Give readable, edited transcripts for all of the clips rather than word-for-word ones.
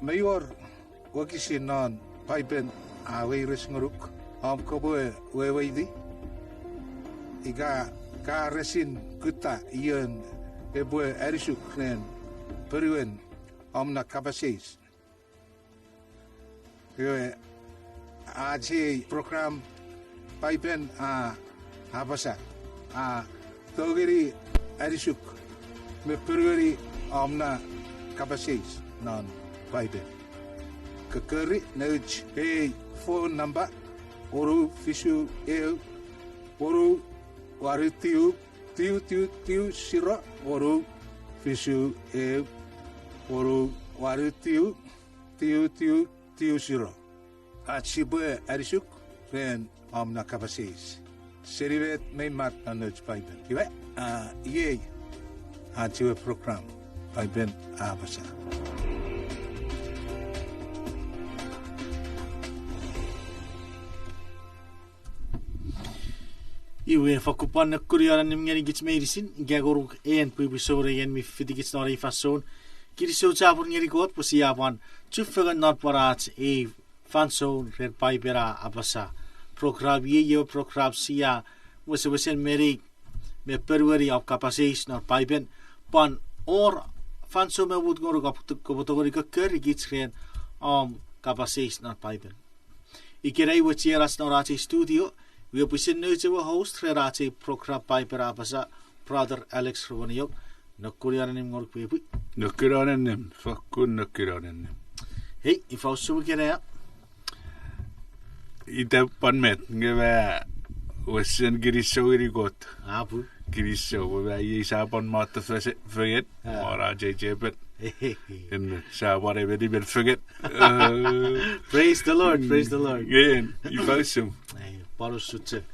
mayor wakisin non paipen aweiris nguruk koboe weweidi iga ka resin kuta iyon eboe arisuk nen periwen omna kapasis Kaya aji program paipen habasa togiri arisuk me pergeri omna kapasis non paipen kekeri neuj phone number oru fisu oru waritiu tiu sira oru fisu oru waritiu tiu sira Atsibue arisuk ren omna kapasis. Serivet may mat anuj paipen. Kiwe ye atsiwe program paipen abasa. Iwe fakupan na kuriyaran nim ngani gits medicine gagoruk Pwipwi sore yen mi fiti gits nori fason. Kiri so chapur ngari got pusiyapan chufagan not parat Fanso red paipera abasa program ye program sia wesen meri me perweri of capacity nor paipen pan or fanso me would go kapotogori ker gits ren capacity nor paipen ikerei wetieras norati studio we pusin noite host rerati program paipera abasa brother Alex Rhowuniong nakurianim ngor Pwipwi nakiranem fakun nakiranem hey if also get Ita panmet ngeva wesen giriso irigot. Apu Giriso wa ye sa pan mat forget ora jepet. En sa ware very well forget. Praise the Lord, praise the Lord. Again, you fasum. Parosutse.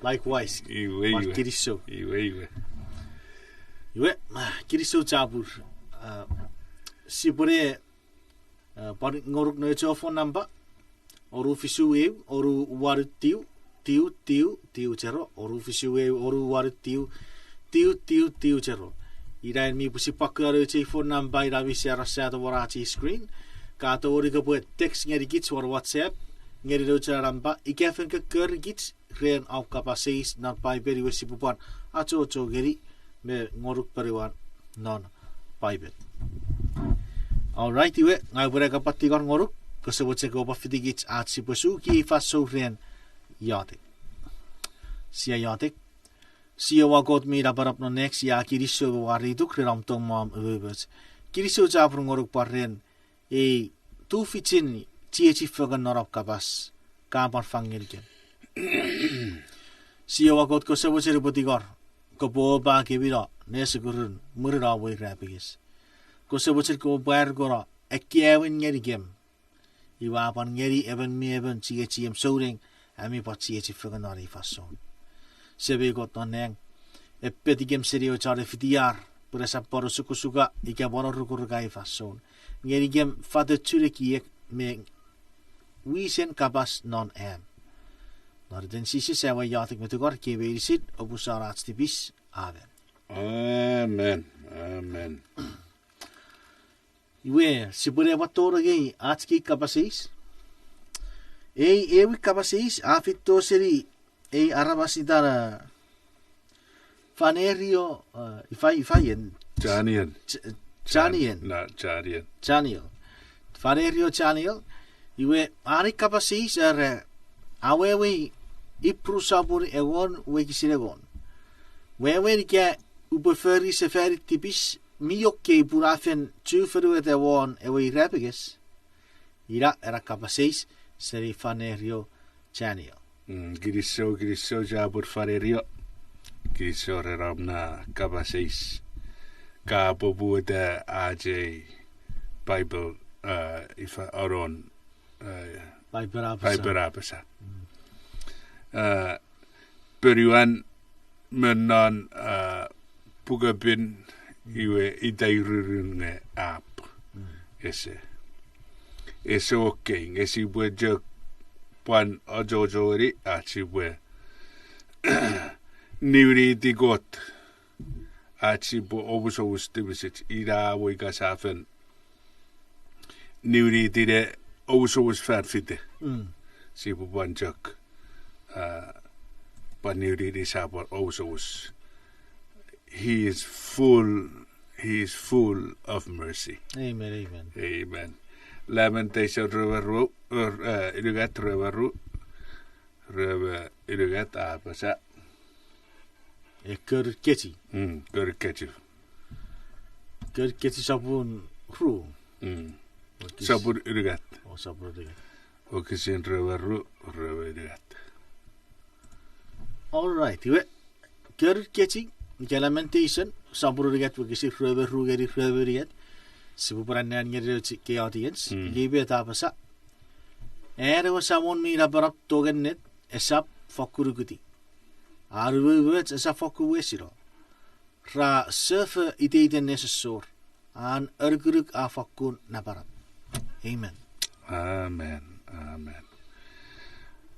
Likewise. Iwe. Giriso. Iwe. Giriso chapur. Sipure par ngoruk no phone number. Oru fisu oru waru tiu cero oru fisu oru waru tiu cero ira mi pusi pakaro phone number ira vi share sa warati screen ka to ori ka buat text ngari gits or WhatsApp ngari do charamba ikafen ka ker gits ren au kapasis na pai beri wesi pupan acho geri me ngoruk periwan non pai bet all right iwe ngai bura ka patigar ngoruk Kasabot sa ko pa fitigits at si Pasuki faso rin yatik. Siya yatik. Siya wagot mi raparap no next ya kiriso wariduk riramtong mom ubebes. Kiriso japur ngoruk pa rin tu fitin chichi fagan norap kabas kapan fangilken. Siya wagot ko sabot sa ripotigar ko po ba kibira nesigurun murira way rapigis. Ko sabot sa ko bayar gora ekiawin ngerigem. Iwa pan ngeri even mi even CHM soring ami pat CH fagan nori fason. Sebe got neng epetigem serio chare fitiar pura sa poro sukusuga ika bono rukurugai fason. Ngeri gem fata tureki me wisen kabas non am. Nor den sisi sewa yatik metugor keberisit obusarat stipis amen. Amen. Iwe sipure watoro gei atski kapasis ewi kapasis afito seri arabasitara fanerio ifayen Chaniel fanerio Chaniel iwe ari kapasis awewe iprusapur egon wekisiregon wewe ke upeferi seferi tipis Miyoke purafen chuferu de won ewe rapiges ira era capaces seri fanerio Chaniel giriso jabur fanerio giriso ramna capaces ka bobu de AJ Bible ifa aron Bible apasa peruan menon pugabin iwe idairurunge ap ese okay esi bwe pan ojojori achi bwe niuri digot achi bo obuso ustibisit ira we gasafen niuri tide ousous färfite. Sipu banjak paniuri di sabor ousous. He is full of mercy. Amen. Amen. Lamentation röveru ilugat röveru ilugat apasa. Körketi. Körketi. Körketi sabun ru. Sabur ilugat. Sabur ilugat. Okisin röveru ilugat. All right. Iwe körketi lamentation sabur ilugat okisi röveru geri röveru. Sibu perannya nyeri ke audience. Gibe tapasa. Era samon mira barap togennet esap fokuruguti. Arwewet esap fokuwesiro. Ra surfer ideden necessor. An erguruk afakun nabarap. Amen. Amen.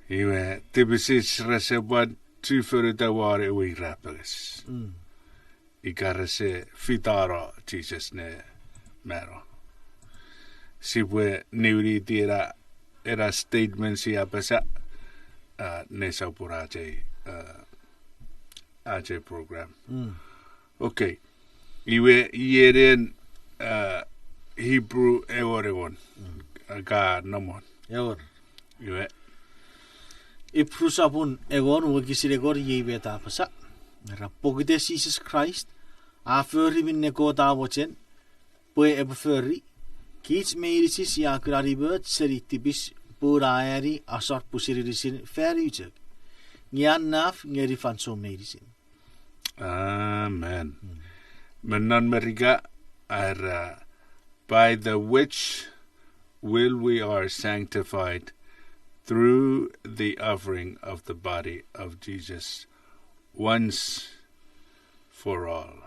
Iwe tibisis reseban trifurita ware ui rapages. Ikarese fitara Jesus ne Maruo. Sibwe niuri tira era statement si apasa ne saupura aje program. Okay. Iwe yeren Hebrew eworegon ka namon. Ewor. Iwe Iprusapun egon wakisiregor yebe tapasa. Rapogde Jesus Christ aferi minne ko tawochen. Pwe ebferi kits meirisis ya kraribert seritibis purayari asort pusirisin feriuchek. Nyan naf ngeri fanso meirisin. Amen. Menon meriga are by the which will we are sanctified through the offering of the body of Jesus once for all.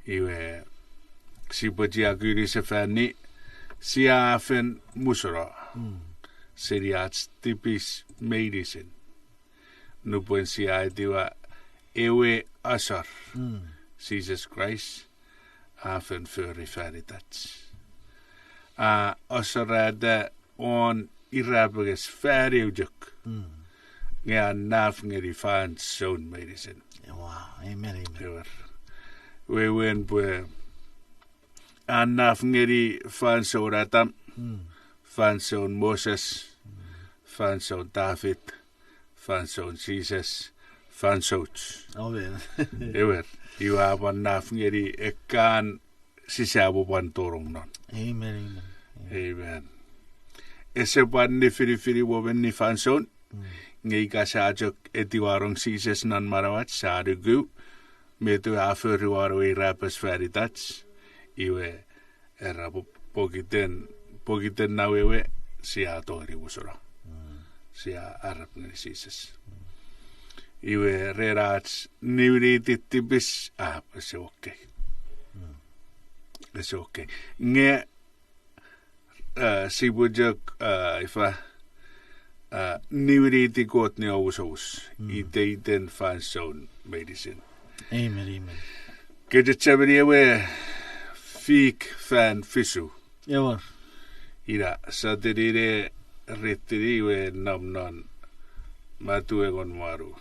Iwe si aguri se fanni si afen musora seriats tipis medicine nupuen si aidiwa ewe asar Jesus Christ afen föri färditats asarada on irabages färdiujuk ngea nafngeri fan son medicine. Wow, amen. We wen bwe anafngeri fanso ratam fanso Moses fanso David fanso Jesus fanso Amen. ewer iwa nafngeri ekan sisabo pantorong non. Amen. Ese pan ni firi woven ni fanso ngei kasajok etiwarong Jesus nan marawat sadugu metu afurwaro irapas veritats iwe era pogiten nawewe sia tori usoro sia arap ni Jesus iwe rerats niuri titibis se okay es okay nge si bujak ifa niuri tikot ni usos iteiten fanson medicine. Amen. Kedet chaberiwe fik fan fisu. Ewor. Ira sadirire retiriwe namnon matuegon maru.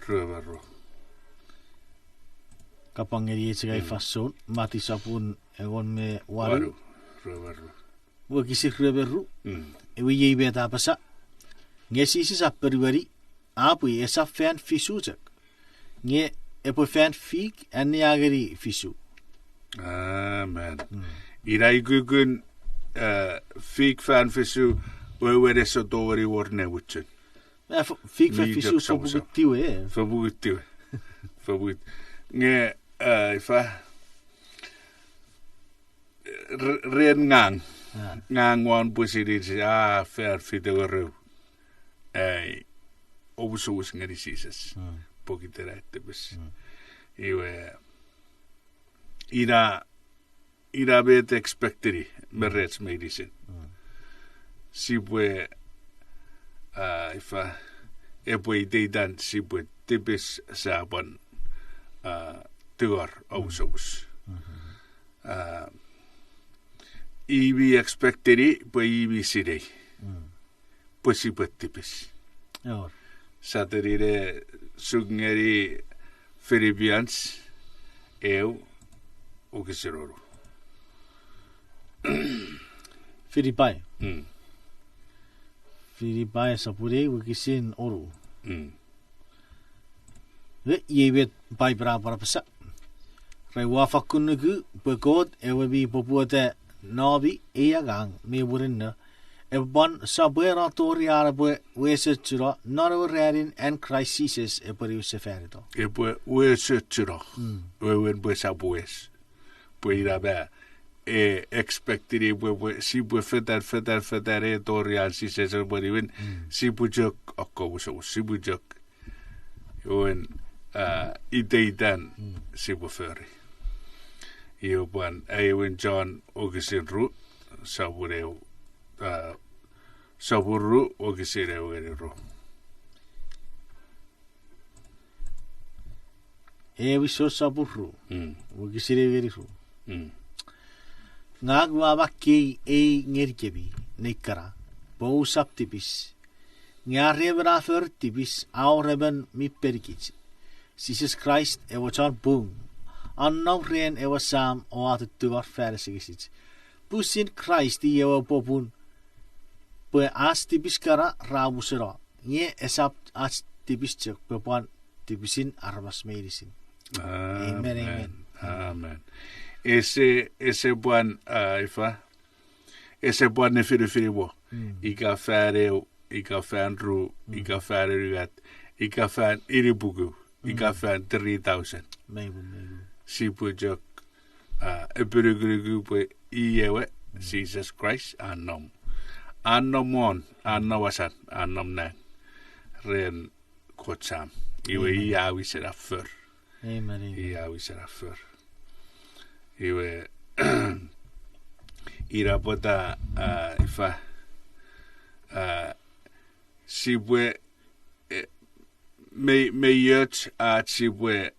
Röveru. Kapangeri etsigai fasson mati sapun egon me waru. Röveru. Wakisi röveru. Ewe yebe tapasa. Ngesi sapperwari apu esa fan fisujak. Nge epo fan fik en ageri fisu. Amen. Ira igugun fik fan fisu wewere so dori worne wutchen. Fik fan fisu fobugtiwe. Fobugtiwe. Nge ifa ren ngang wan pusiri fer fitegoru. Obusus ngeri Jesus. Pokiterette bes. Iwe ira bet expecteri merets medicine. Sibwe ifa epwe deidan sibwe tibis saban tigor obusus. iwi expecteri po iwi sirei. Posi puttipis. Joo. Saterire sungeri Philippians eu ukisiroru. Filipai. Filipai sapure ukisin oru. Le yewet pai bra para pasa. Rewa fakunugu bekod ewebi popuate nabi eagang me wurinna. Ebban sabera tori arabe wesetjura narwerin en crisis ebari seferito. Ebe wesetjura. Wewen bwe sabues. Bwe irabe expectiri bwe si bwe fetar tori al si se bwe win si bujok akko si bujok. Yoen ideitan si bwe feri. Yoban ewen John Augustin Ru sabureu saburu o kisire werero. Wiso saburu. O kisire werero. Ngagwa bakki ngerkebi nekara. Bo saptibis. Ngarrebra förtibis aureben mipperkits. Jesus Christ chan boom. Annauren sam o attuvar färsigisit. Pussin Christ popun. Pue astibis kara ramusera. Nye esap astibis cek pepuan tibisin arvas medisin. Amen. Ese buan ese buan ne firibo. Ika fan ru, ika fan rigat, ika fan iribugu, ika fan 3,000. Meibu. Si pujok eburugurugu pue iyewe Jesus Christ anom. Anomon, anowasan, anomnang. Ren kotsam. Iwe iawi serafur. Amen. Iawi serafur. Iwe irapota ifa sibwe me yurt sibwe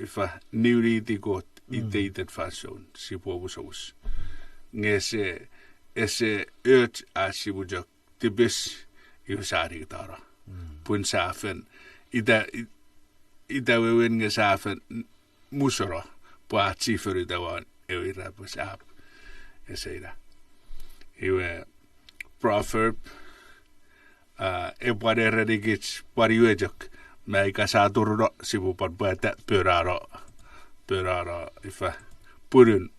ifa niuri digot iteitet fason sibwe wusos. Ngese ese ut asibujak tibis iusari tara pun safen ida wewen nge safen musora pa chifer dawan ewira pusap eseira iwe proverb ebwade redigits pariwejak mai kasaturro sibu patbata perara ifa purun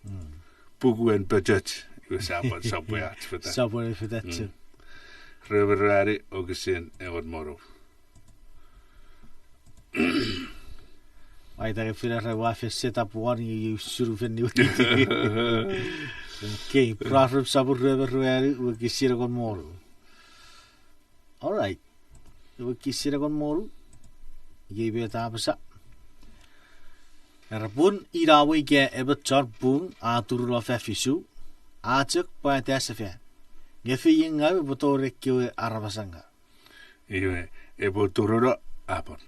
puguen budget Subway for that too. Reverari Augustin Edward Maruo. I think if you wife set up one, you should have been new. Okay, Proverbs Sabu Reverari will kiss you on Maruo. All right, will kiss you on Maruo. Give it up. Rabun irawe ge ever chart boom aturu of Fisu. Ajak pa tasafia. Ngefi ngawe botore kiwe arabasanga. Iwe ebo tururo apon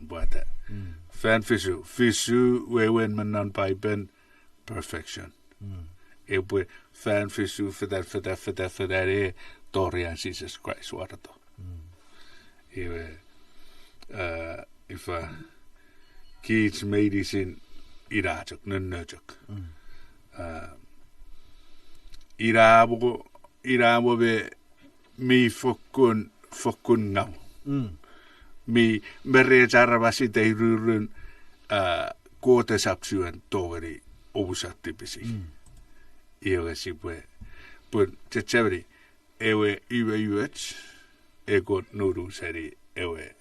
buata. Fan fisu wewen manan paipen perfection. Ebo fan fisu fedare Dorian Jesus Christ warato. Iwe ifa kids medicine irajak nunajak. Irabo be mi fokkun ngam. Mi merrejarvasi teirurun kootesapsuen toveri obusattipisi. Iwe sipue pun tseveri ewe yuets ego nuru seri ewe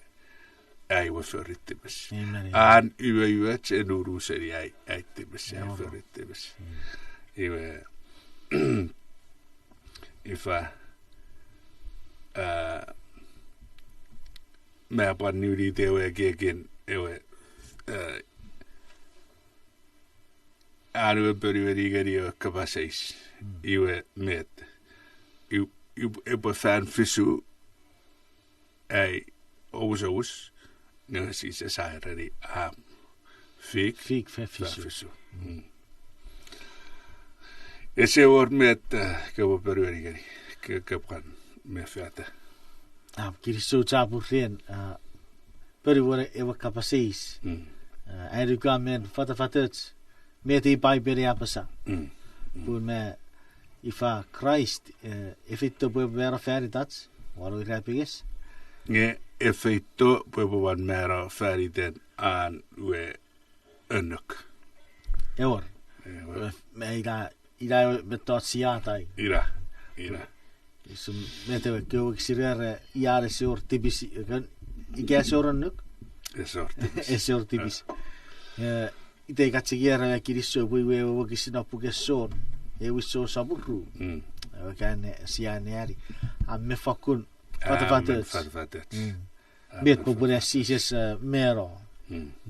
aiwe förrittipis. An yuets nuru seri aittipis förrittipis. Iwe if me apan niuri tewe again ewe anu periodi gari kapasais iwe met you fan fisu ai ovus no si se sairari fik fisu. Ese år med kabo perverigari kapkan me fata. Kiriso tapu rien. Pervore ewa kapasis. Airuka men fatatuts. Me te pai bere apasa. Pun me ifa Christ efitto può vera feritats. Waru rapigis. Nge effetto può wan mera feriten an we önök. Eor. Me ira betosiatai. Ira. Som mente we kyo xirere iare sor tibisi kan ikäsoronnuk. Esor tibis. Ite katsigiera kirisso we wakisina pugesson. E wisso saburu. Kan sianeari. Amme fakun fatavatet. Bet populär sises mero.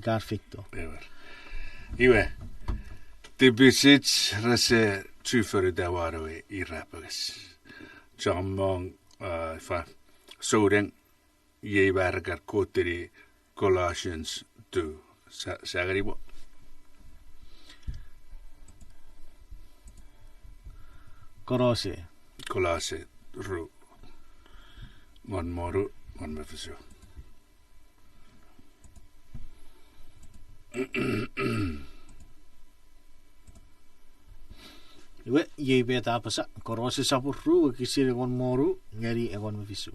Garfitto. Iwe. Tibisits rase tyfere der var det i rapperes. Som fa sådan jeg værker koderi Colossians 2. Sagribo. Colosse ru. Mon moru, mon mefisio. Iwe ye beta pasa korose sapurru kisire gon moru ngari egon mefisu.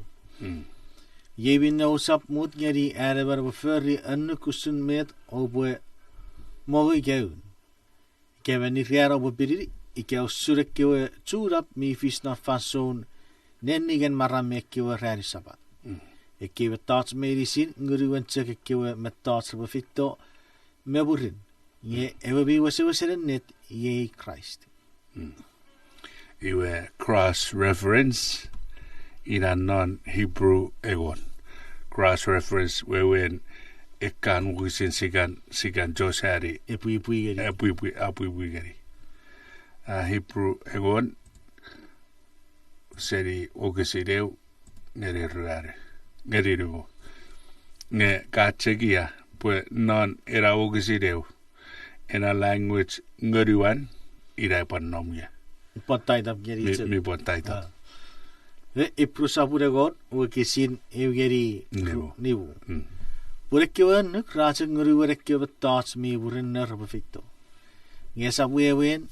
Ye bin no sap mut ngari ereber befurri annu kusun met obwe mogi geun. Gewen ni riara obo biriri ike osurek kewe turap mi fisna fason nennigen maramme kewe rari sabat. Kewe tats medicin nguruwen tseke kewe met tats befitto meburin. Ye ewe bi waseren net ye Christ. Iwe cross reference ina non Hebrew egon. Cross reference wewen ekan wisin sigan Josari Pwipwi gari. Hebrew egon seri ogesideu ngeri ruare. Ngeri rugo. Nge kachegia pues non era ogesideu in a language ngeriwan ira panomia. Potaitap geri. Mi potaitap. Iprusa god wikisin evgeri nivu. Purekkewen nuk rache nguri werekke tats mi burin nervefitto. Nge sabwewen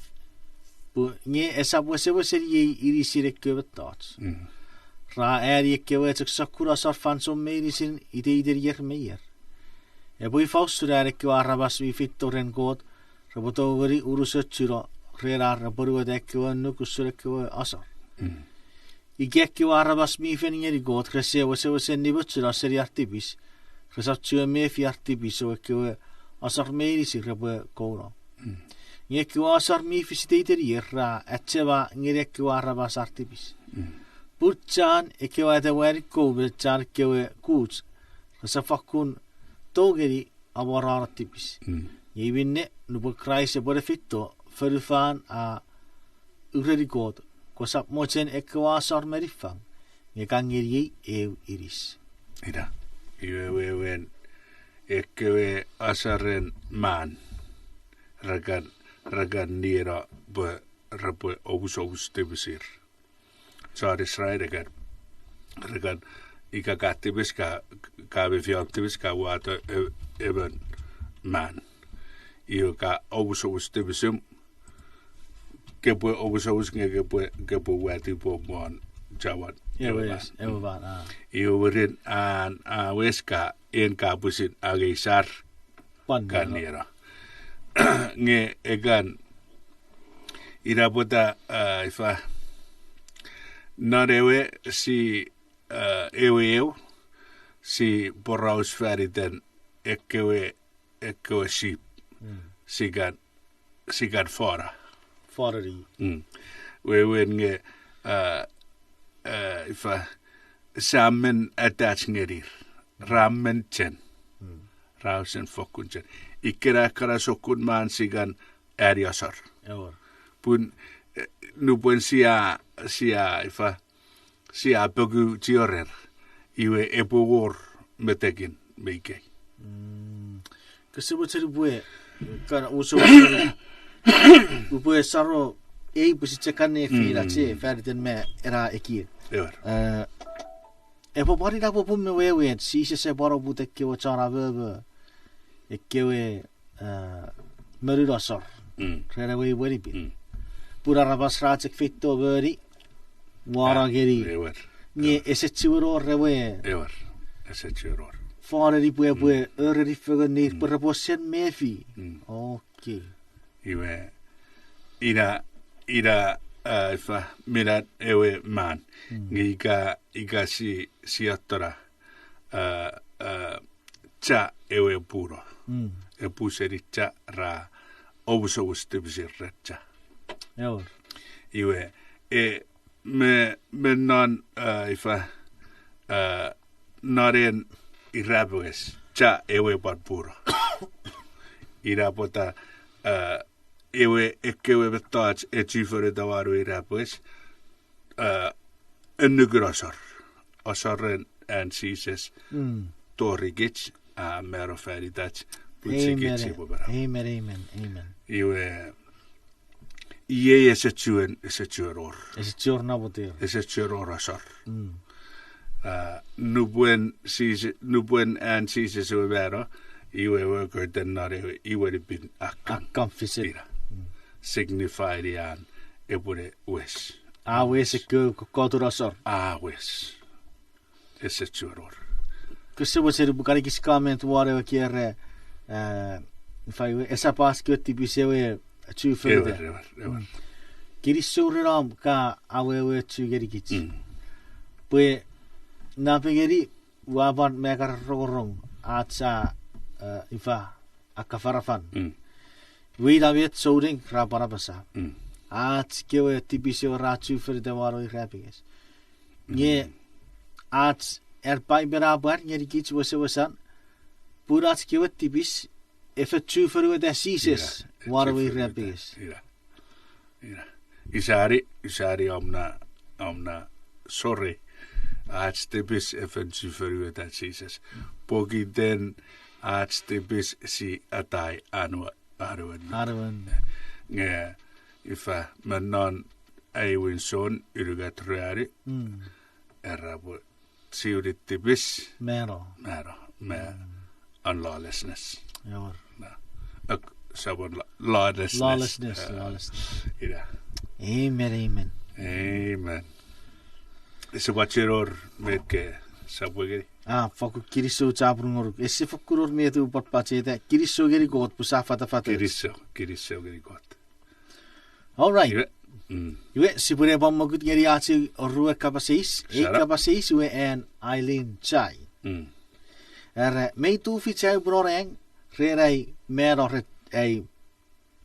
nge esabwese seri iri sirekke tats. Ra erjekke wet sakura sarfan som medicin ide ider meyer. Boi fausturerekke arabas vi fittoren god robotoveri urusetsuro rera raboruedekke nuk usurekke asar. Ikekki arabas mi feningeri god krese nibutsura seri artibis. Resatio me fi artibis o ke asar medicin rabo kono. Ngekki asar mi fisiteiter yerra etcheva ngerekki arabas artibis. Putchan ekewa de weri kobe chan kewe kuts. Resafakun togeri awarar artibis. Yebinne nubo kraise bore fitto förufan a uredi god. Kosap mochen ekewasar merifang. Ngekangiri iris. Ida. Iwe ekewe asaren man. Ragan nira be rabe obus tebisir. Sari sraidegan. Ragan ikakatibis ka befiantibis ka wata even man. Iyo ka obus tebisum. Kepo obus kepo wati po mon jawat. Yes, ewan. Iyo werin an weska en kapusin agisar kanira. Nge egan irapota ifa narewe si ewe si porraus feriten ekkewe sheep sigan fora. Forri. Wewen nge ifa sammen attachgerir rammen chen rausen fokun chen ikkera kara sokun man sigan eriasar pun nupun sia ifa sia bogu tiorer iwe epowor metekin meike Kesebut bue kana uso bue saro ei pusitsakan e fira che ferden me era eki Ewer. e po pari da po me we si se boro bute ke o chara ve e ke we Maruo sor rera we bi pura rabasra chek fitto veri wara geri Ewer. ni ese churo rewe Ewer. Ese churor. fora di pue di fugni per posen mefi okay Iwe ira ifa mirat ewe man ika si attora cha ewe puro e puseri cha ra obuso ustibisir cha iwe me non ifa naren irabues cha ewe puro ira pota ewe ekewe betaj e chifere dawaru irabues ennugrosor osorren en sises torigich a mero feridach putsigich bobara amen iwe ie ese chueror ese churna bote ese chueror asor nubuen en sises ubero iwe worker den nare iwe bin akam fisira signified ian ebure wes wes ke koturasor wes ese chueror Questo vuol dire bucare che scamento vuole che era fai esa pas che ti pisewe chu fede kiri suram ka awewe chu geri kichi pue na pegeri waban mekar rorong atsa ifa akafarafan we da vet souding rapara basa at kewe ti pisewe ra chu fede waro rapiges nie at bai berabar ngeri kichi wasan purat kiwat tibis efe chuferu da sises warwe rapis ira isari omna sorry at tibis efe chuferu da sises pogi den at tibis si atai arwen nge ifa manon aiwin son irugatrari erabo siurit tibis mero on lawlessness. Ja. Sabon lawlessness. Yeah. Amen. Ese watcheror met ke sabwegeri. Foku kiriso chabrungor. Ese fokuror metu patpacheta kiriso geri got pusa fata. Kiriso geri got. All right. Iwe sipure bommagut ngeri achi orue kapasis we en Eileen Chai. Mei tu fichai broreng rei mer or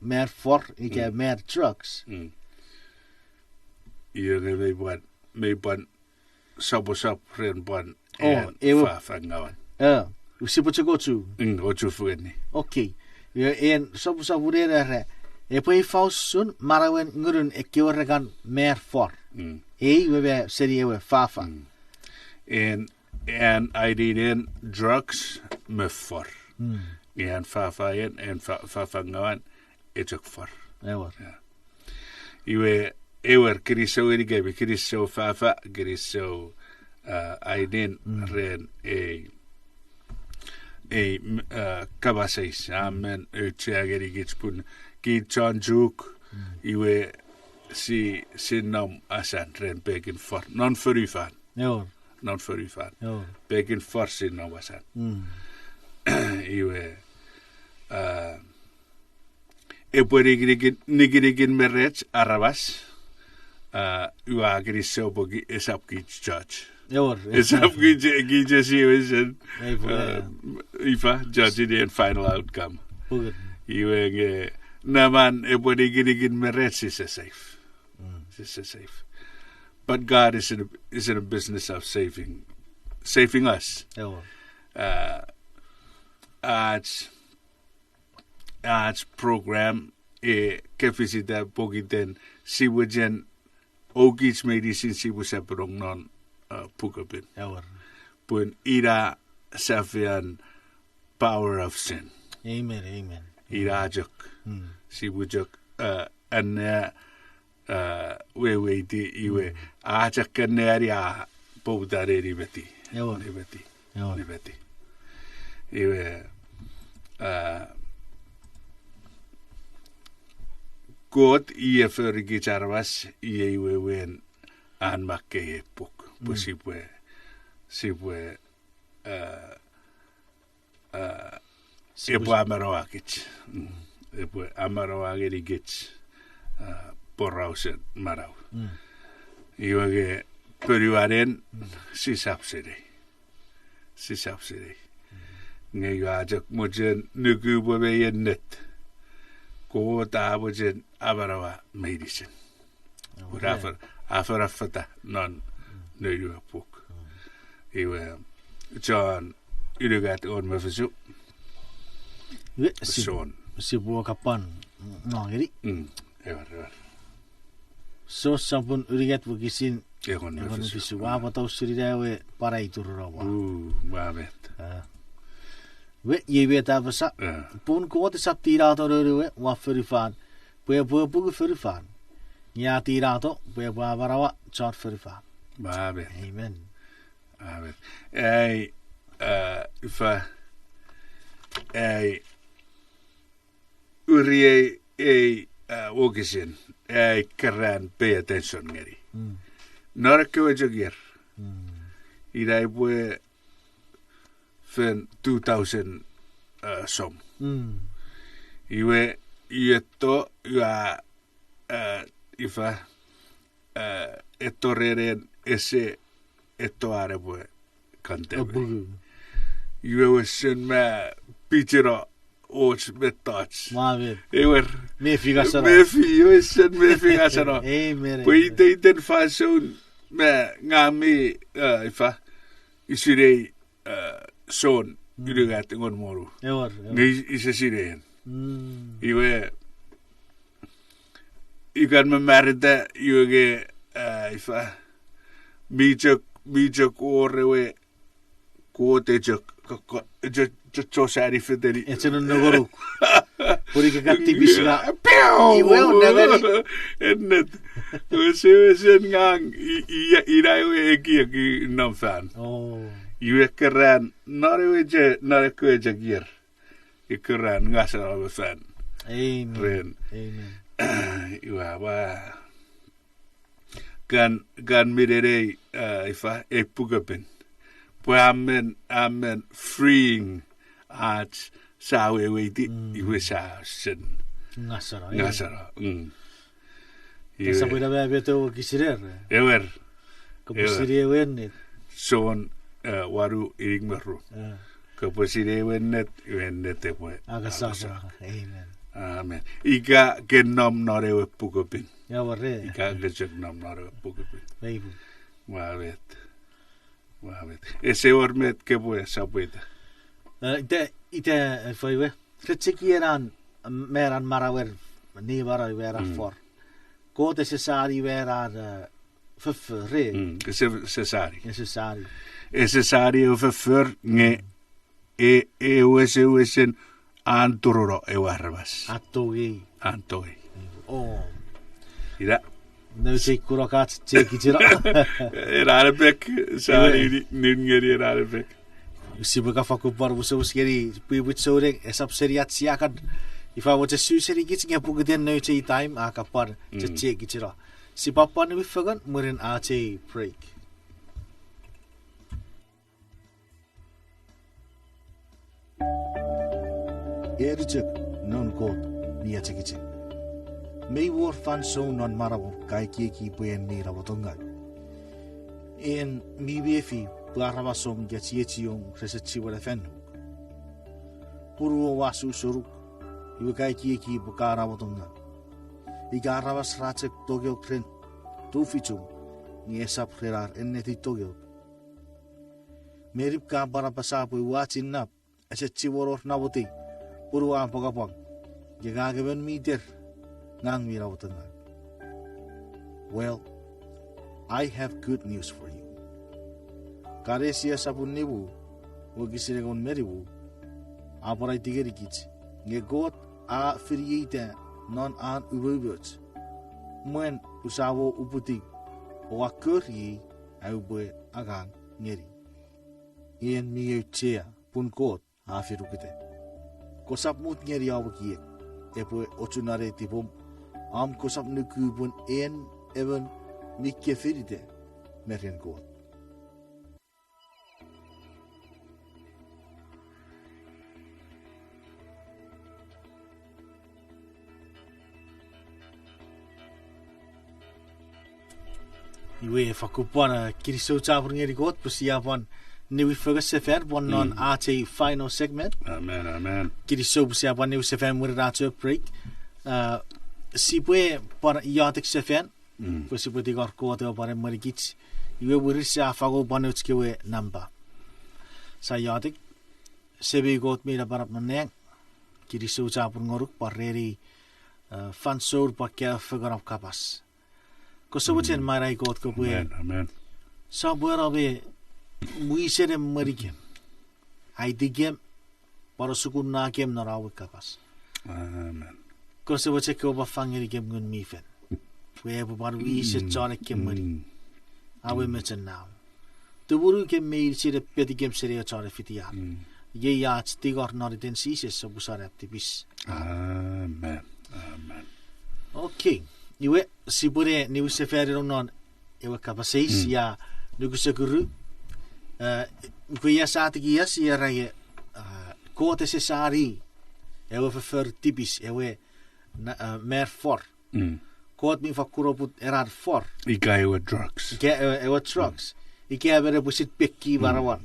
mer for ike mer trucks. Iwe me ban sabosap ren ban fa ngawan. Usipoche gochu. Gochu fueni. Okay. Iwe en sabosap urere e poi fausun marawen ngurun e kioregan mer for. We seri ewe fafa. En I did in drugs me for. En fafa en fafa ngawan etok for. Ewer. Ewer kiriso irigebe kiriso fafa kiriso I did ren kabaseis amen uchageri gitspun John Juk, iwe si nam asan ren begin for non furifan. Non furifan. Begin for sin nam asan. Iwe nigirigin merech arabas. Iwa agriso bogi esapki judge. Esapki gijesi wisen. Ifa judge the final outcome. Iwe naman gin merets is safe. But God is in a business of saving us. Arts program kefisita pogiten si wajen ogich medicine si wasaprong non pukapin. Pun ira safian power of sin. Amen. Irajok. Si wujok an weiti iwe aajakkanneari poutareri veti. Joo. Ni veti. Iwe Kot ie förgitarvas iwe wen anmakke epuk. Sipue Epo Amaroakit. Epo Amaroagit porrausen marau. Iwage peruaren sisapsere. Ngayon ajak mo dyan nugubabayan net. Ko tabo dyan Amarawa medicine. After non nuyupuk. Iwe John Ulugat on mafisu. Son. Si buo kapan ngiri. Ever. So sampun urigat bukisin Egon mafisu. Wa patau siridawe para iturawa. Mavet. We ye tavasa. Pun ko te sap tirato rewe wa ferifan. Pue ferifan. Nya tirato pue barawa chart ferifan. Mavet. Amen. Mavet. Ifa Urie Wogisin Karan pay attention ngeri. Norko jogir. Idai pue fen 2000 som. Iwe ieto ya ifa etorreren ese etoare pue kantebe. Iwe wesen ma pitira och metats. Maverick. Ewer. Me figasara. Me figasara. Amen. Poi den fason me ngami ifa isirei son ulugat ngon moru. Ewer. Ngi isirei. Iwe ikan memerda iwe ifa bijak orewe kuotejak Josari fedeli. E c'è un nogoruk. Puri che cattivisca. Iwe onagari. Ennet. Se ngang irai eki non fan. Iwe keran nare kweje gir. Ikeran ngasara be fan. Amen. Iwa wa gan mirere ifa epugapin. Amen freeing at sawe weiti iwe sa sen ngasara Esa puede haber beto kisirer. Ewer Kapusire wennet. Son waru irigmeru. Kapusire wennet pue. Agasa. Amen. Iga genom nore pukopin. Ya warre. Iga genom nore pukopin. Beibu. Mavet. Ese ormet que puede sapuita. Ite faiwe. Kretsikieran meran marawer ni vara vera for. Kote sesari vera re. Cesari. Necessari. Cesari o fer nge uesen antururo e warvas. Attogi. Oh. Ida. No sei kurokat tsekitira. Erarbek sari ningeri erarbek. Sibuka fakupar buskeri pibitsore esap seriat siakan. If I want to suseri gits nga pugden no sei time akapar tsekitira. Si papa ni bifagan murin ate break. Erjek non kot ni atsekitira. May war fan so non Maruo kai ki puen ni rabotongan. En mi befi plarabasom gatietiong resetti wala fenno. Puru wasu suru iwe kai ki bukara rabotongan. Igarabas ratsek togyo kren tufitum ni esap rerar enneti togyo. Merip ka para pasapu watin nap esetti woror nabuti puru am pagapag. Gagagaben meter nang mirawatangan. Well, I have good news for you. Karesia sapun nibu, wagisiragon meribu, aparay tigerikits, ngegot a firiita non an ububut. Muen usawo uputi o akuri au bwe agang ngeri. Ian mi chea pun kot afirukite. Kosap mut ngeri awakiek. Epwe ochunare tipum am kosap nukubun en even mikke firite merien kot. Iwe fakupana kiriso chapur ngeri kot pusiapan niwi focus sefer bon non ate final segment. Amen. Kiriso pusiapan niwi sefer murirato break. Sipwe para yatik sefer. Pusipo tigar kot o para marikits. Iwe wirisa fago banutskiwe namba. Sa yatik sebi kot mira barap naneng. Kiriso chapur ngoruk pareri fansor pakya figure of kapas. Kosobutin marai kot ko pwe. Amen. Sa buera be muisere marikem. Ai digem para sukun na kem na rawe kapas. Amen. Kosobutin ko ba fangeri kem gun mifen. Pwe bu bar wise chare kem mari. Awe mechen now. Tuburu kem meir sire peti kem sire chare fitia. Ye ya stigar na den sises so busare aptibis. Amen. Okay. Iwe sipure ni useferi non iwe kapaseis ya nukusakuru kuya satigi ya si raye kote se sari ewe for tipis ewe mer for kot mi fakuro put erar for Ika ewe drugs. Ewe drugs ike avere pusit pekki barawan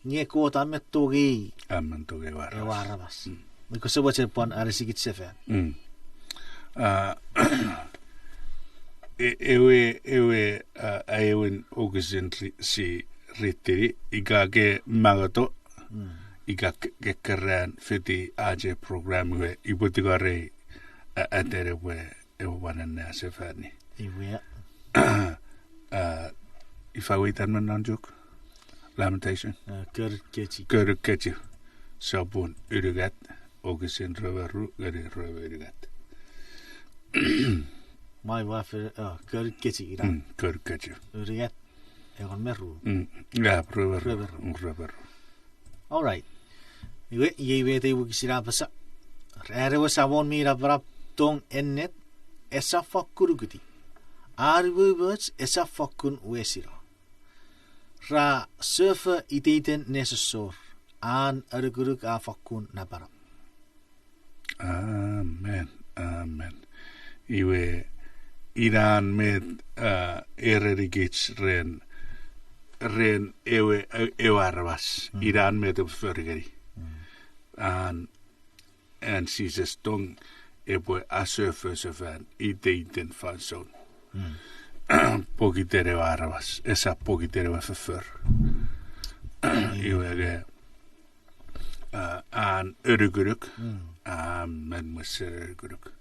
nye kota mettogi Amen toge waras. ewarabas nukusabache pon arisikit sefer ewe aewen ogusin si ritiri ikake magato ikake kerran fiti AJ program we ibutigare atere we ewe wanana sefani iwe if I wait man nanjuk lamentation ker keti sabun urugat ogusin röveru gari röverugat my wife ker keti ira Körkatju. Uriet egon meru. Ja, röver. All right. Iwe yewe te wukisira basa. Rerewa sabon mira brap tong ennet esa fakkuruguti. Arwe words esa fakkun wesira. Ra surfer iteiten nesesor aan aruguruk a fakkun nabara. Amen. Iwe Iran med ererigits ren ewe arvas. Iran med uppförgeri. En sises tong ewe asöfösöfän iteiten fanson. Pokitere arvas. Esa pokitere förför. Iwe an örguruk. Amen musser örguruk.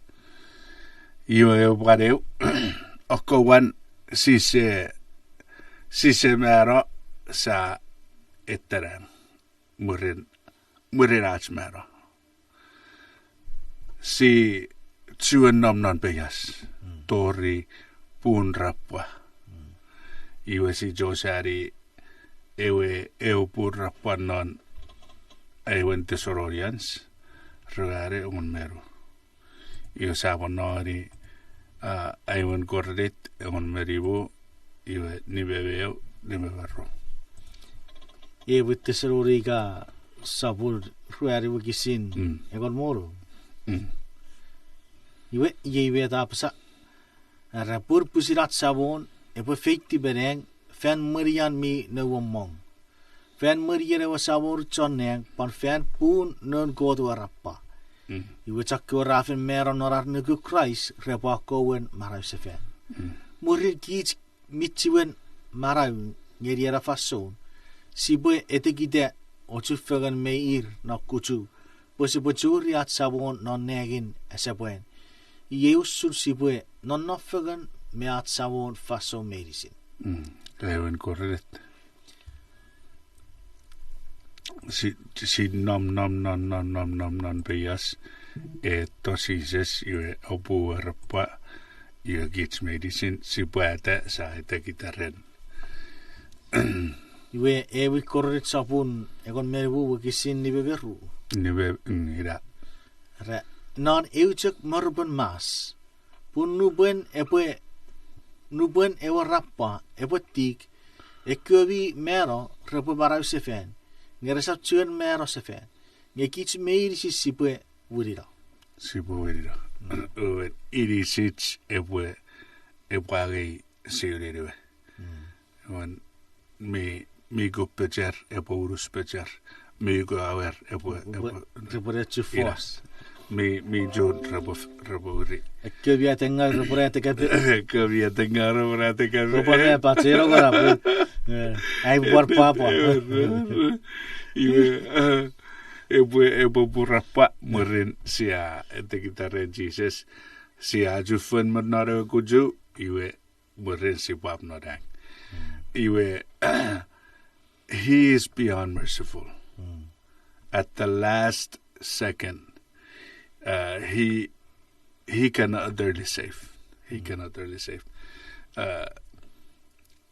Iwe badeu okkowan sise mero sa etteran murin mero si tsuan non peyas tori pun rappa iwe si josari ewe pun rappa non ewen tesororians rugare un mero iwe sabon nori aiwan kordet on meribo iwe nibebeo nibebarro Ewe tesororiga sabur ruari wakisin egon moro. Iwe yewe tapsa rapur pusirat sabon ewe feikti bereng fan merian mi nawamong. Fan meriere wa sabor chonneng pan fan pun non godu rappa. Iwe chakko rafin meron norar nugu Christ repa kowen marau sefen. Murir kich michiwen marau ngeriera fason. Sibwe etekide ochufagan meir na kuchu. Bosi bojuri at sabon non negin esabwen. Yeusur sibwe non nofagan me at sabon faso merisin. Ewen korret. Si nom peyas tosises iwe opu rappa Iwa gits medicine si puata sa ita kita ren. Iwe ewi korrit sapun ekon meribu wakisin ni beberu. Niwe ira. Re non euchek marban mas. Pun nubuen ewa rappa ewa tik ekkövi mero repu barau sefen. Ngeresap tuen mero sefen. Ngekits meirisi sipue wurira. Sipu wurira. Owen irisits epwe epwagi siurirewe. Owen mi guppejar epwe uruspejar. Mi guawer epwe Repuretsu fos. mi jod rabo uri. Ekkövi tenga repurete kape. Kavia tengar rate kabe. Repurete patero karapu. Ai buat papa. Iwe epwe burapa murin sia ete kita ren Jesus sia jufun menare kuju iwe murin si pap nodang. Iwe he is beyond merciful. At the last second, he cannot utterly save. He cannot utterly save.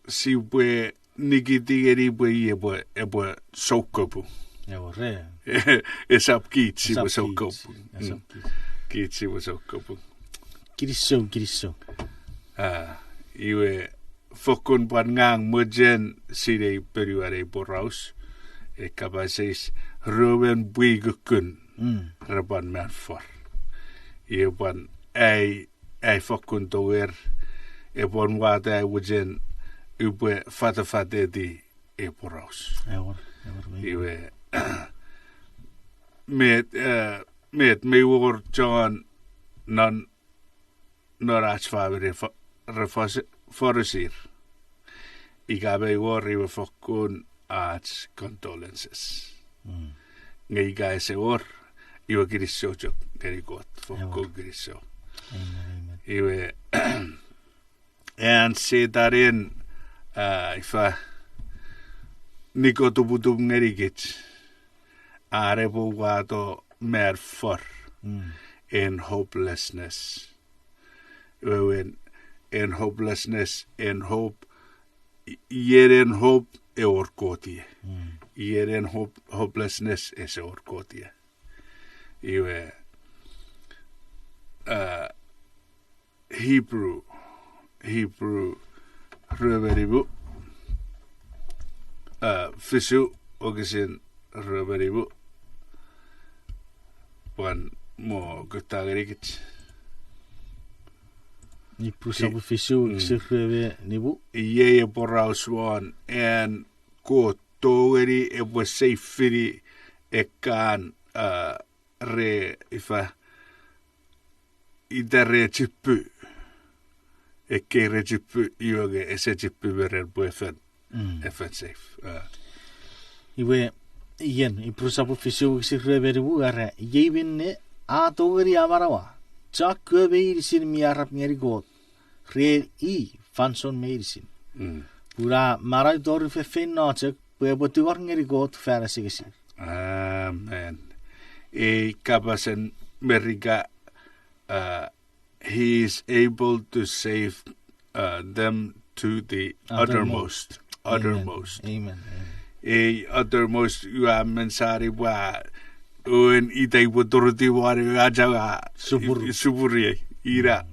Si bwe nigitigeri bwe ebo sokobu. Ewa re. Esap kitsi was sokobu. Kitsi was sokobu. Kiriso. Iwe fokun pan ngang mujen sire periware boraus. E kabasis Rhowuniong gukun raban man for. Ie ban ai fokun tower e bon wada wujen ube fata di e boraus. Iwe met me wor John non norach favre forusir. Igabe wor iwe fokun at condolences. Ngay guy se or iwa giriso jok gari got fokko giriso. Iwe and se darin ifa niko tubutub ngari git arebo wado mer for in hopelessness. Iwe in hopelessness in hope yeren hope e orkotie. Yeren hopelessness is orkotie. Iwe Hebrew röveribu fisu ogisin röveribu wan mo gutagerikit. Ni pusabu fisu sirreve nibu. Ie boraus wan en ko togeri e was safety e kan re ifa idare chipu e kere chipu yoge ese chipu berer buefen efen safe. Iwe ien I pusabu fisu sirreve nibu ara yevin a togeri amarawa. Jack medicine mi arap ngeri god. Re fanson medicine. Pura marai dor fe fennache puebo tuar ngeri god fara sigesi. Amen. E kabasen meriga he is able to save them to the uttermost. Amen. E uttermost mensari wa un idai bodorti wari ajaga suburi ira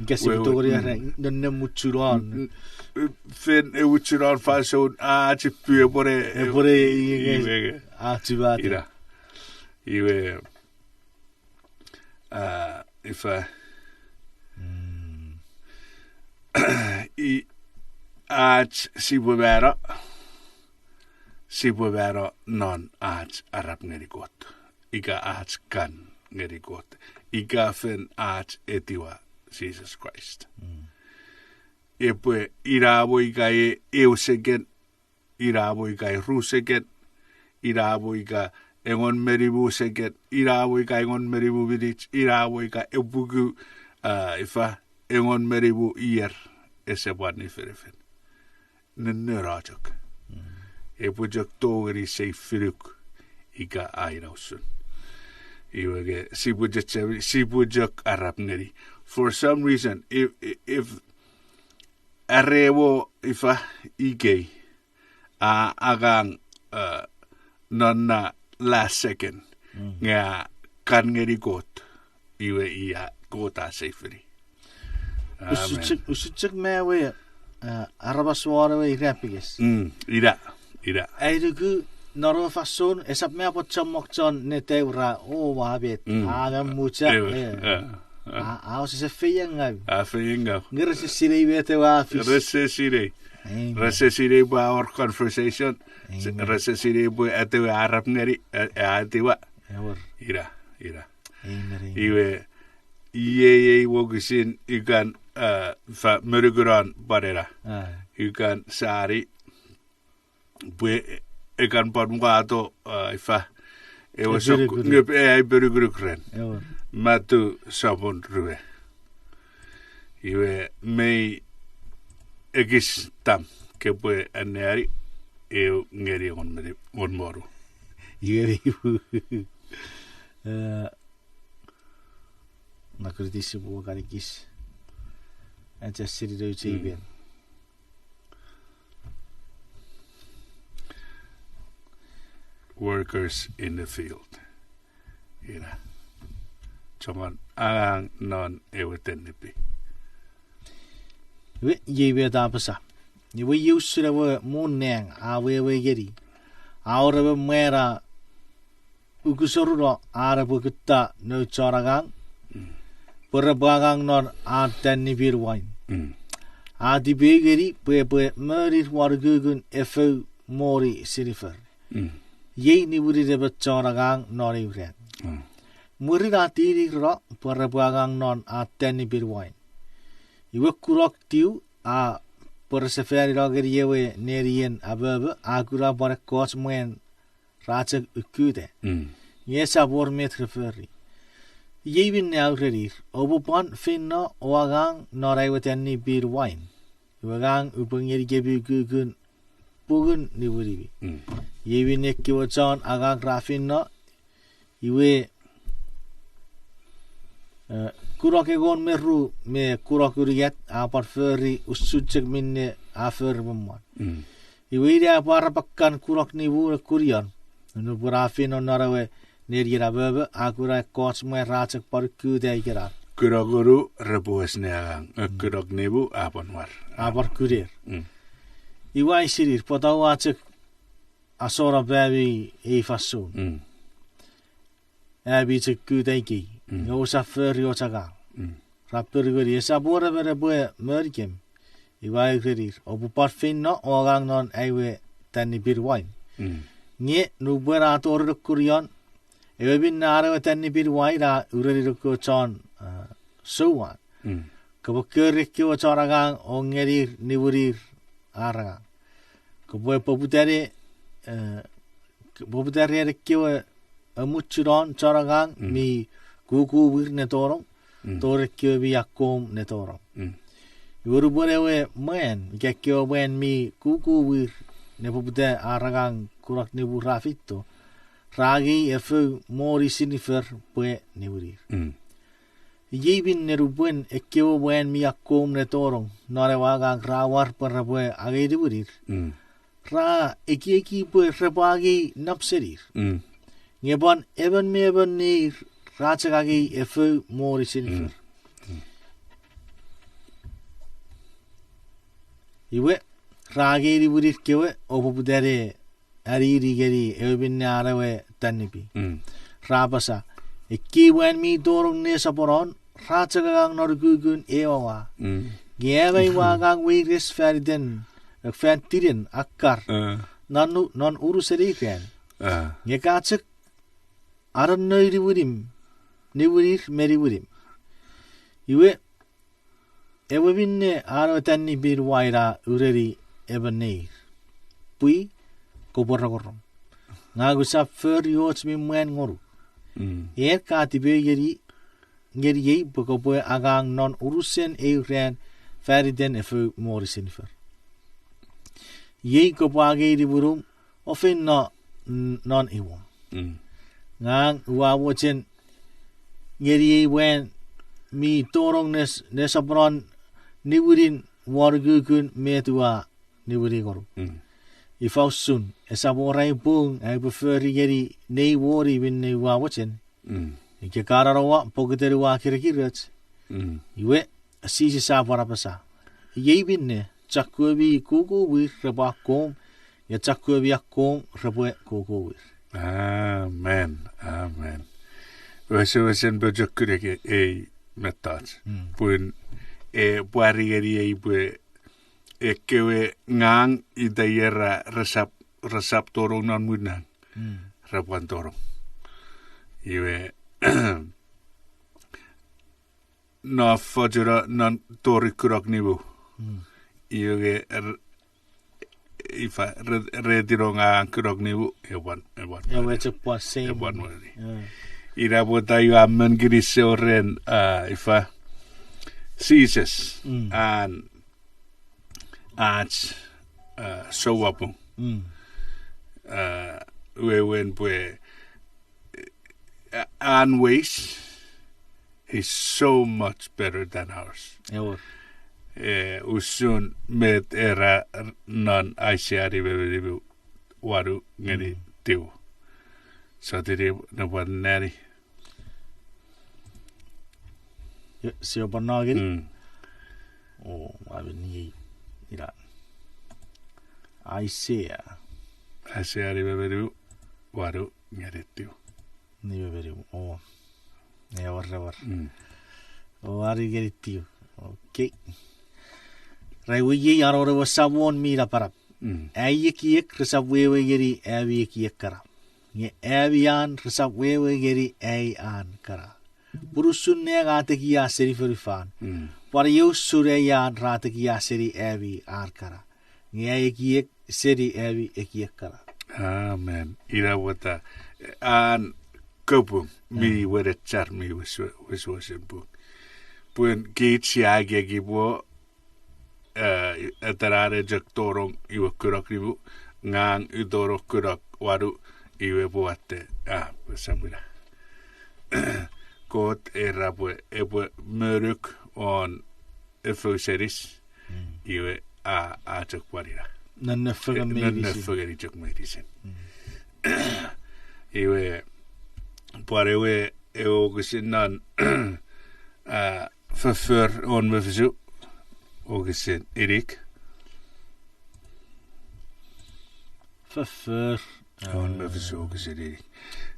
Gasi betori ara nonne muchuran. Fen e muchuran fason chipu pore chibati ira iwe ifa I si bubera non arab ngeri got. Iga kan ngeri got. Iga fen etiwa Jesus Christ. Epwe irabo iga eusegen, irabo iga rusegen, irabo iga engon meribu segen, irabo iga engon meribu vidich, irabo iga ebugu ifa engon meribu ier ese wani ferefen. Nennerajok. Epwe jok togeri se firuk iga airausun. Iwege sibujak Arab ngeri. For some reason, if arewo ifa ike agang nonna last second nga kan ngeri got iwe ia gota safely. Usutsak mewe arabaswara we rapiges. Ira. Aidugu noro fason esap mea potsamok jon ne teura o wabet agam mucha Aus is a feyangau. A feyangau. Ngeresisirei wete wa afis. Resesirei ba our conversation. Resesirei ba ate Arab ngeri ate wa. Ira. Iwe iye wogisin ikan fa meruguran barera. Ikan sari bue ikan padmuato ifa ewasok ngepe berugurukren. Matu sabon rue. Iwe mei egis tam ke pue aneari ngeri on moru. Ngeri nakuriti bu karikis. Aja siri do chiben. Workers in the field. Chaman ang non ewetenipi. We yewe da pasa. Ni we usura we muneng a we geri. Aura we mera ugusoruro ara bukutta no choragang. Purabagang non a tenibir wine. A di begeri pe merit wargugun efo mori sinifer. Ye ni wuri de choragang nori ren. Murina tiri ro perabuagang non a teni birwain. Iwe kurok tiu a perseferi rogeri yewe nerien abebe agura bare kots muen ratseg ukude. Yesa bor met referi. Yewin ne aurerir. Obupan finna oagang norai teni birwain. Iwe gang upengeri gebi gugun pugun ni wuribi. Yewin ne kiwachan agang rafinna iwe kurok egon meru me kurok uriat a parferi usutjek minne a ferbemon. Iwe ide a parapakan kurok nivu kurion. Nu burafin on narawe nerira bebe a kurai kots me ratsek parku de igerar. Kurokuru rebues neagang kurok nivu apanwar. A parkurir. Iwa isirir potau atsek asora bebi e fasun. Abi tsek kudaiki. Yo safer yo chaga. Rapper gori esa bora bere boe merkem. Iwa gerir. Obu parfin no ogang non aiwe tani birwain. Nye nu bera ator kurion. Ewe bin nare tani birwain ra ureri ko chon suwan. Kabo kerik yo choragang ongerir niburir aragang. Kabo poputare kyo amuchuron choragang mi kuku wir ne torong torekyo bi akom ne torong yoru borewe men gekyo wen mi kuku wir ne popude aragang kurak ne burafito ragi efu mori sinifer pue ne burir yibin ne rubuen ekyo wen mi akom ne torong nore wagang rawar parabue age de burir ra eki pue repagi napserir ngebon even me even ni Ratsagagi efu mori sinifer. Iwe ragi di burir kewe opopudere ariri geri ebin arawe tanipi. Rabasa ekki wen mi dorong ne saporon ratsagang norgugun ewa. Gewe wagang wiris feriden fertirin akkar. Non uruseri ken. Ngekatsek aran noiri burim. Niburir meri burim. Iwe ewe binne aro tani bir waira ureri ebeneir. Pui koborra korrom. Ngagu sa fer yots mi muen ngoru. Kati be ngeri yei pokopoe agang non urusen euren feriden efu mori sinifer. Yei kopo age di burum ofin non iwom. Ngang uawochen ngeri wen mi torong nes abron niwurin wargukun metua niwuri goru. I fausun esaborai bung ai beferi ngeri nei wori win nei wawachen. Ke kararawa pogiteri wa kirikirats. Iwe asisi sa parapasa. Yebinne chakwebi kuku wir reba kom ya chakwebi akom rebe kuku wir. Amen. Wesen bojokkureke metat. Pun buarigeri bu kewe ngang I dayera resap torong non munang. Rapuan torong. Iwe na fajura non torikurak nibu. Iwe ifa redironga kurak nibu ewan. Ewe cepat same. Ewan wari. Ira botayu amen girise oren ifa Jesus an ach sowapung. Wen bwe an ways is so much better than ours. Ewe. Usun met era non aisiari bebe waru ngeri tiu. So diri na nari. Sio banagiri. Oh, ni ira. Aisiari bebe waru ngeri tiu. Ni bebe oh. Ne war. Wari ngeri tiu. Okay. Raiwi arore wasawon mira parap. Ayik resabwewe geri ayik kara. Nge avian resabwewe geri ayan kara. Burusun ne gate kiya seri ferifan. Para yo sureyan rate kiya seri avi kara. Nge ayik seri avi ekiyek kara. Amen. Ira wata an kopum mi wede char mi wiswasin book. Pun gate siage gibo atarare jak torong iwa kurak ribu ngang idoro kurak waru iwe buate besamira kot erabwe Maverick on efoseris iwe jak warira nanna fagari jak medicine iwe parewe eogisinnan förför on mevzu Ogisin Erik. Förför. On med försöker Erik.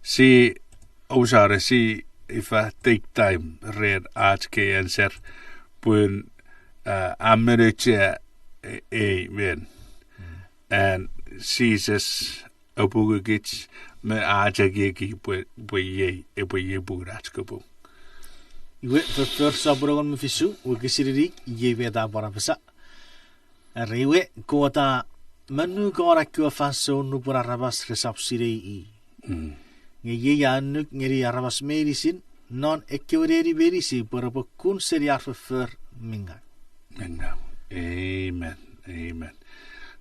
Si osare si ifa take time red artke answer pun americhe men and Jesus opugich me ajageki pwe buratskopu. Iwe förför sabrogon med fisu och kisiririk iwe da bara pesa. Rewe kota manu kora kua faso nu pura rabas resapsirei I. Nge ya nuk ngeri rabas medicine non ekkeureri berisi pura kun seriar förför minga. Amen.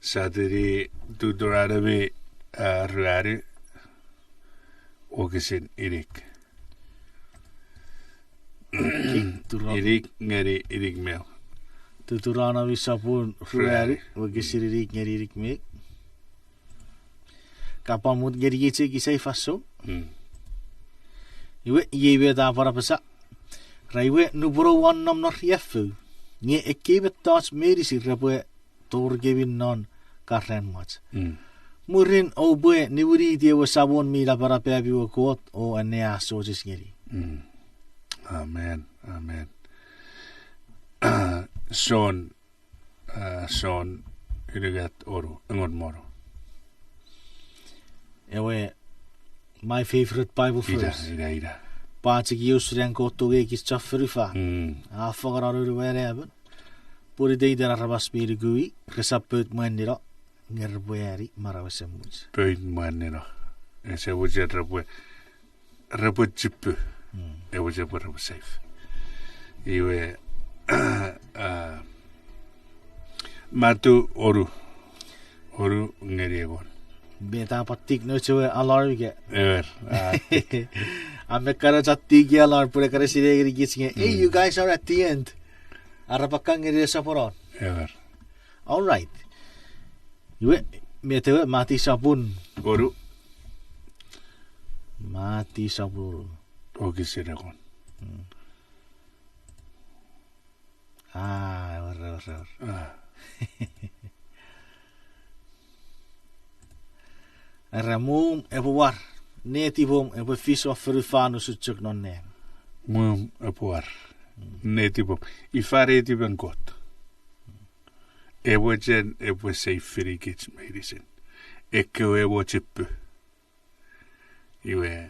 Sadiri du dorade vi ruari och kisin Erik. Erik mel. Tuturana visapun ruari wagisiririk ngeririk me. Kapal mut ngeriye kisai faso. Iwe da para pesa. Raiwe nubro wan nam no riefu. Nge ekebe tas medisi rapwe torgevin non karren mats. Murin obwe niwuri dia wasabon mila para pebi wakot o anea sosis ngeri. Amen. Son irigat oru ngon moro. Ewe my favorite Bible verse. Ida. Paatsi kiusren kotoge kis chafferifa. Afagararu wereben. Puri dei der rabas mirigui resaput mandira ngerbueri marawesemuj. Put mandira. Ese wuje rabu chipu. E wuje rabu safe. Iwe matu oru ngeri egon. Beta patik no chewe alarvige. Ever. Amekara jattigia lar pure kare sire gitsinge. Hey, you guys are at the end. Arapakang ere saporon. Ever. All right. Iwe metewe mati sabun. Oru. Mati sabun. Oke sira kon. Or. Ramum ebuar. Netibum ebu fish of frufano suchuk non ne. Mum ebuar. Netibum. Ifare tiben got. Ebu jen ebu safe frigits medicine. Ekko ebu chippu. Iwe.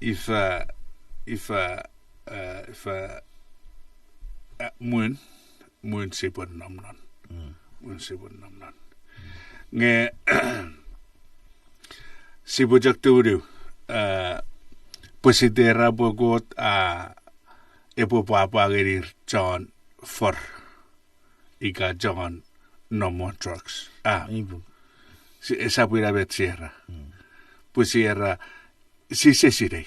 If mun sipon namnan. Mun sipon namnan. Nge sibojak turu posidera bogot epo papa gerir John for ika John no more drugs. Esa puira bet sierra. Pusierra si sesirei.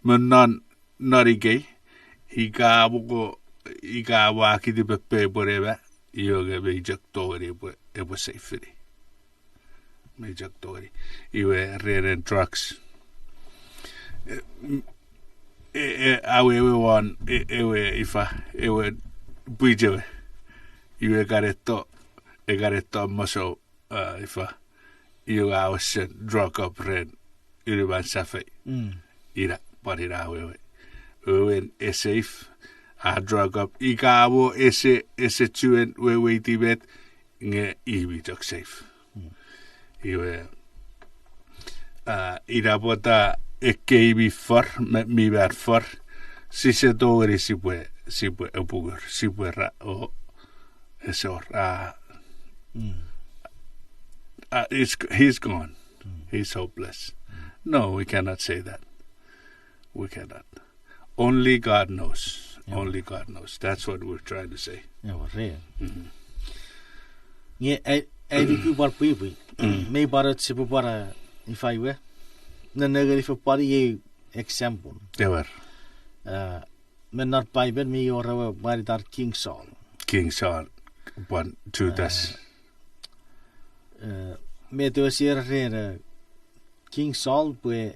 Menon norigei ika waki di pepe boreba yoga be jaktori ebo safety. Me jaktori. Iwe rare drugs. Awe wan ewe ifa ewe buijewe. Iwe garetto maso ifa you was drug up red iriban safe ira parira we safe a drug up ikabo ese tuen we tibet nge ibi tok safe iwe ira bota ekbi for mi ver for si se dogri si puede opugur si puede o esor he's gone. He's hopeless. No, we cannot say that. We cannot. Only God knows. Yeah. Only God knows. That's what we're trying to say. Yeah, well, real. Yeah, I do bar Pwipwi. May bara sipo bara if I were. Na negari for party example. Yeah, Men not Bible me or bari dar King Saul. King Saul. 1, 2, das. Me to ser King Saul pues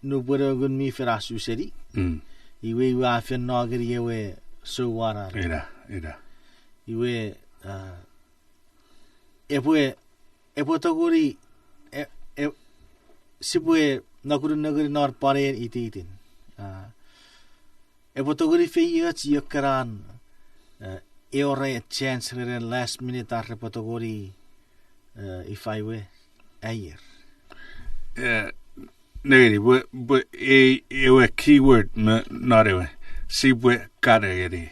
no puedo con mi ferasu seri iwe wa fe nagari ewe so wara era iwe epo togori sipue nagari nar pare itin epo togori fe yakaran eore chance last minute ar repotogori if I were a year. Negative, but a keyword not a sibwe carrieri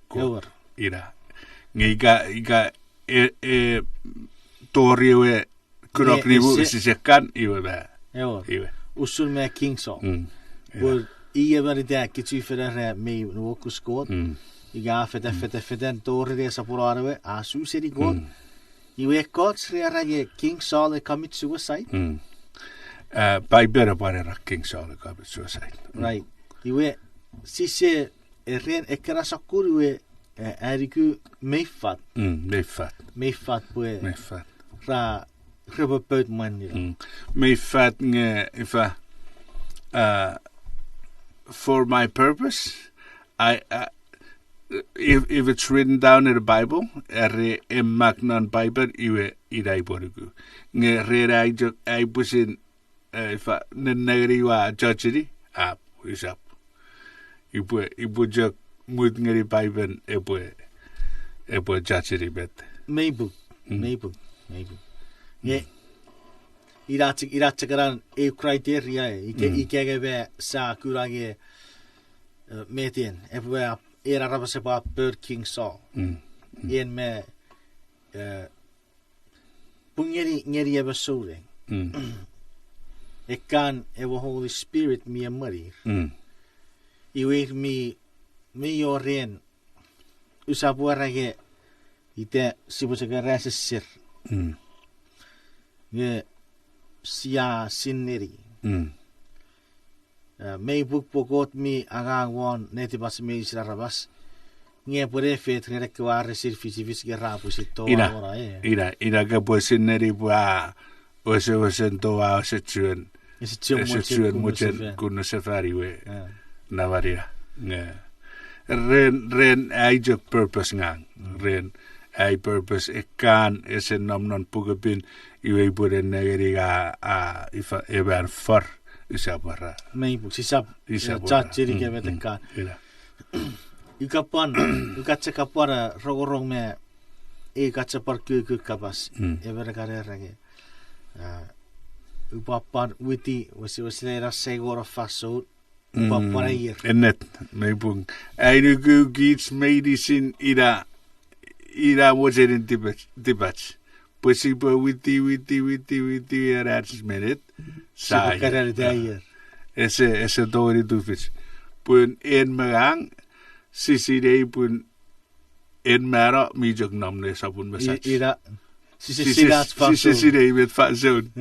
go ira. Niga Torio Kuroknibu is a can you were Usul me King Saul. Well, ever that gets you for the me walk scored. You got fed Toria Saporare, as you said, God. You were caught King Saul commit suicide. By better by King Saul commit suicide. Right. You were Sisse a ren a carasakuru Ariku Mayfat. Mayfat where Mayfat. Ra rubber boat money. Mayfat if for my purpose, if it's written down in the Bible, magnan Bible, iwe irai borugu. Nge rera I was in if negri wa judgery up is up. Ibu jok mud ngeri Bible ebo judgery bet. Maybe. Nge irachakaran e criteria ikegebe sa kurage metin everywhere. Era rabaseba Bird King Saul. In me pungeri ngeri episode. It can ever Holy Spirit me a muddy. You wait me your rain. Usabuarage ite sibusaga sir. Nge siya sinneri. May bukpokot mi agangwon netibas mi israrabas. Nge pure fet ngerekware sirfisivis gerapu sito ora Ira ka po sinneri po Osen toa osetsuan. Osetsuan muchen kunno safari we. Navaria. Ren ajok purpose ngang. Ren ai purpose ekan esen non pugapin iwe buren negeriga ifa eban for isapara. May buk sisap chachiri ke betekan. Ikapan ukatsa kapara rogorong me ikatsa parku kapas evere karerage. Upapan witi was segora fasot upapan air. Enet may bung ai nugu gits medicine ira wajen dibach. Possible witi erats minute. Sai karer dayer. Ese dori dufis. Pun en magang sisi pun en mara mi jog namne sabun masach. Ira Sisi met fazon.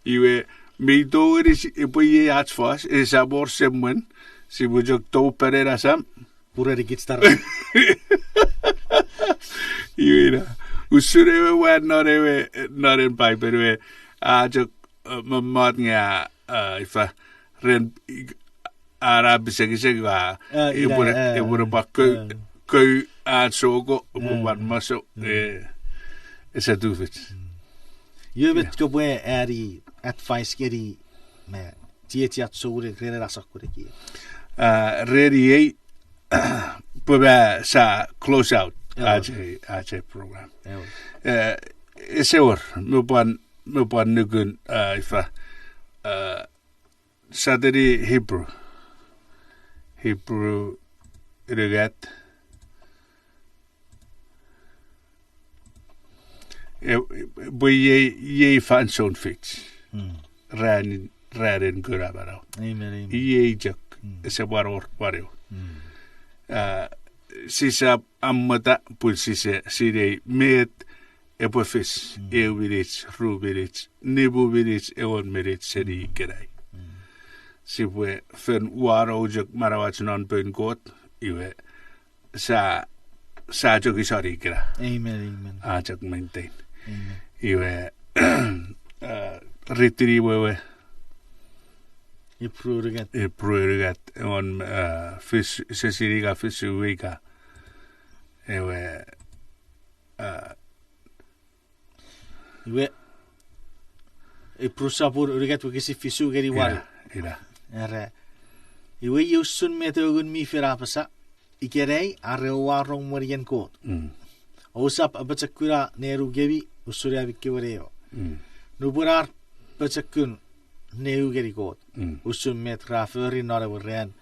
Iwe mi dori ipo ye ats fas is abor semwen si bu jog to perera sam pura rikit star. Iwe usurewe wan noren pai perwe jog mamat nga ifa ren Arab segi wa ibura bakku sogo wan maso esa dufit. Je vet gobe eri advice geri me tietiat sore rere rasakkuriki. Ready puba sa close out AJ program. Esor mupan nugun ifa Saturday Hebrew regat ye fan son fix ran gurabaro Amen. ye jak se waror sisa ammata pulsise sire met epofis euvirich ruvirich nebuvirich eon merit seri gerai sibwe fen waro jak marawach non pen got iwe sa jok isari gera Amen. ajak maintain iwe ritiri wewe Iprurugat on fish sesiriga fish wika ewe iprusapur urugat wikisi fisu geri war era iwe yusun metogun mi firapasa ikerei arrewarong morian kot osap abachakura neru gebi usurya vikkewareo nuburar bachakun neu geri kot usum met raferi norewen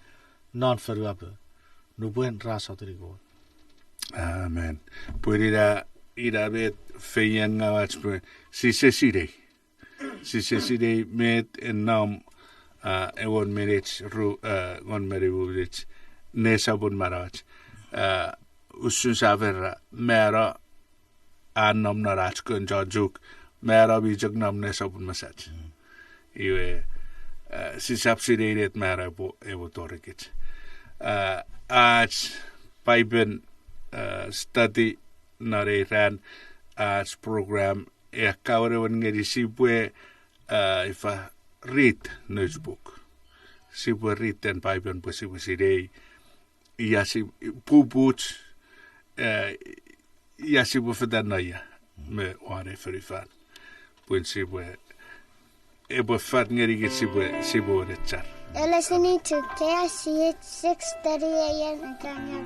non feruape nubuen rasatri kot. Amen. Puerira ira bet feyanga wachpe si sesire met en nam ewon merich gon meribulich nesabun marach usun saverra mera annam narach kun jajuk mera bijak nam nesabun masach iwe si subsidiated mera evo torikit Pipen study nare ran as program kawarewan ngeri sibwe ifa read notebook sibwe read and Pipen sibwe sidei yasi puput yasi bufedanaya me ware ferifan pun sibwe ebo fat ngeri git sibwe rechar. You're listening to KIC at 6:30 a.m. in Kenya.